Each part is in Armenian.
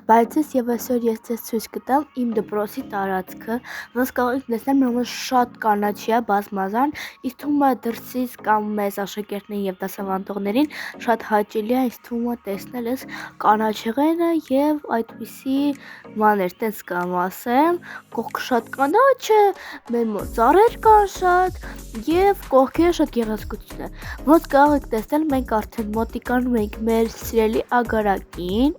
Բայց եւ այսօր ես ձեզ ցույց կտամ իմ դպրոցի տարածքը, ոնց կարող եք տեսնել մեր մոտ շատ կանաչի է բազմազան, իսկ թվում է դրսից կամ մեզ աշակերտներին եւ դասավանդողներին շատ հաճելի է ինձ թվում է տեսնել այս կանաչեղենը եւ այդպիսի մաներ, տենց կամ ասեմ, կողքը շատ կանաչ է, մեր մոտ ծառեր կան շատ եւ կողքերը շատ գեղեցկություն է։ Ոնց կարող եք տեսնել, մենք արդեն մոտիկանում ենք մեր սիրելի ագարակին։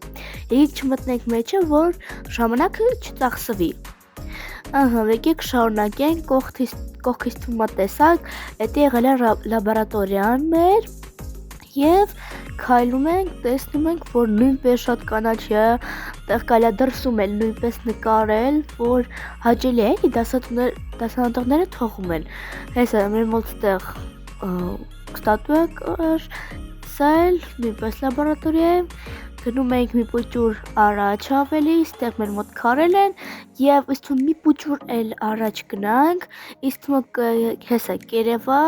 Եկեք չմտնենք մեջը, որ ժամանակը չծախսվի։ Եկեք շարունակենք, կողքից թվում է տեսակ, դա եղել է լաբորատորիան մեր եւ քայլում ենք, տեսնում ենք, որ նույնպես շատ կանաչ է, տեղ կարելի է դրսում էլ նույնպես նկարել, որ հաճելի է, դասավանդողները թողում են։ Հեսա մեր մոտ տեղ ստատուա կար, սա էլ նույնպես լաբորատորիա է։ Գնում ենք մի փոքր առաջ ավելի, այստեղ մեր մոտ քարել են եւ ըստ մի փոքր էլ առաջ գնանք, իսկ հեսա կերևա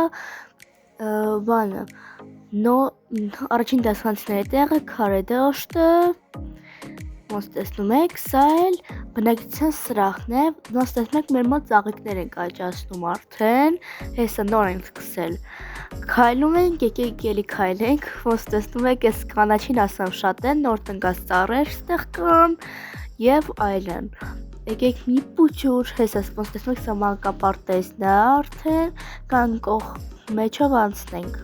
բանը առաջին դասվածքների տեղը քարե դաշտը, ոնց տեսնում եք, սա էլ բնակչության սրահն է, ոնց տեսնում եք մեր մոտ ծաղիկներ են աճացնում արդեն, հեսա նոր ենք սկսել։ Քայլում ենք, եկեք էլի քայլենք, ոնց տեսնում եք, այս կանաչին ասամ շատ են, նոր տնկած ծառեր ստեղ կան եւ այլն։ Եկեք մի փոքր, հեսա ոնց տեսնում եք, սա մանկապարտեզն է արդեն, կան կող մեջով անցնենք։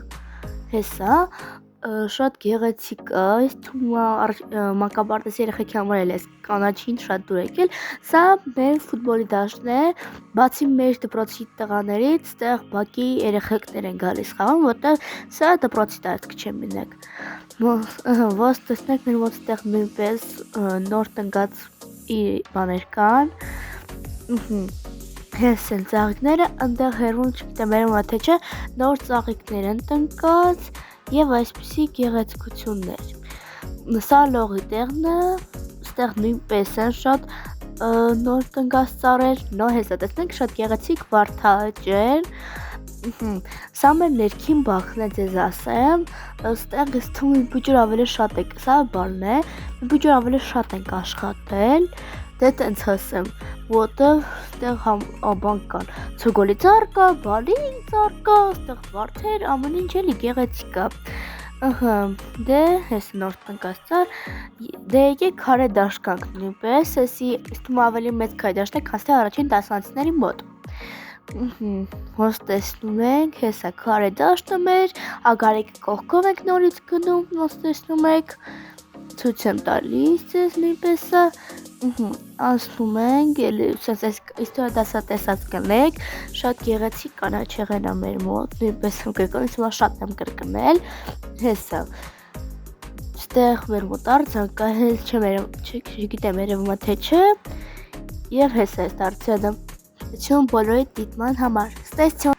Հեսա շատ գեղեցիկ է, այս թվում է մանկապարտեզի երեխեքի համար էլ էս կանաչին շատ դուր եկել, սա մեր ֆուտբոլի դաշտն է, բացի մեր դպրոցի տղաներից, ստեղ բակի երեխեքներ են գալիս խաղում, որտեղ սա դպրոցի տարածք չէ մենակ։ Ոնց տեսնեք, մեր մոտ ստեղ նույնպես նոր տնկած բաներ կան։ Հենց են ծաղիկները, այնտեղ հեռվում չգիտեմ երևում է թե չէ, նոր ծաղիկներ են տնկած եւ այսպիսի գեղեցկություններ։ Սա լողի տեղն է, ստեղ նույնպես են շատ նոր տնկած ծառեր, հեսա տեսնենք շատ գեղեցիկ վարդաճեր։ Սա մեր ներքին բակն է, ձեզ ասեմ, ստեղ ես թվում մի փոքր ավելի շատ եք, սա բալն է, մի փոքր ավելի շատ ենք աշխատել, դե տենց ասեմ, որտեղ ստեղ բան կան, ցոգոլի ծառ կա, բալի ծառ կա, ստեղ վարդեր, ամեն ինչ էլի գեղեցիկ է։ Դե հես նոր տնկած ծառ, դե եկեք քարե դաշտ կանք նույնպես, էսի ստում ավելի մեծ քարե դաշտ է, քան թե առաջին դասվածքների մոտ։ Ոնց տեսնում ենք, հեսա քարե դաշտը մեր, ագարակի կողքով ենք նորից գնում, ոնց տեսնում եք, ցույց եմ տալիս ձեզ նույնպես սա, անցնում ենք, իստորիա դասատեսած կնեք, շատ գեղեցիկ կանաչեղեն է մեր մոտ, նույնպես կրկնից հիմա շատ եմ կրկնել, հեսա, ստեղ մեր մոտ արձանկ է, չգիտեմ երևում է թե չէ, եւ հեսա այս դարձյալը, բոլորի դիտման համար, ստեսյուն։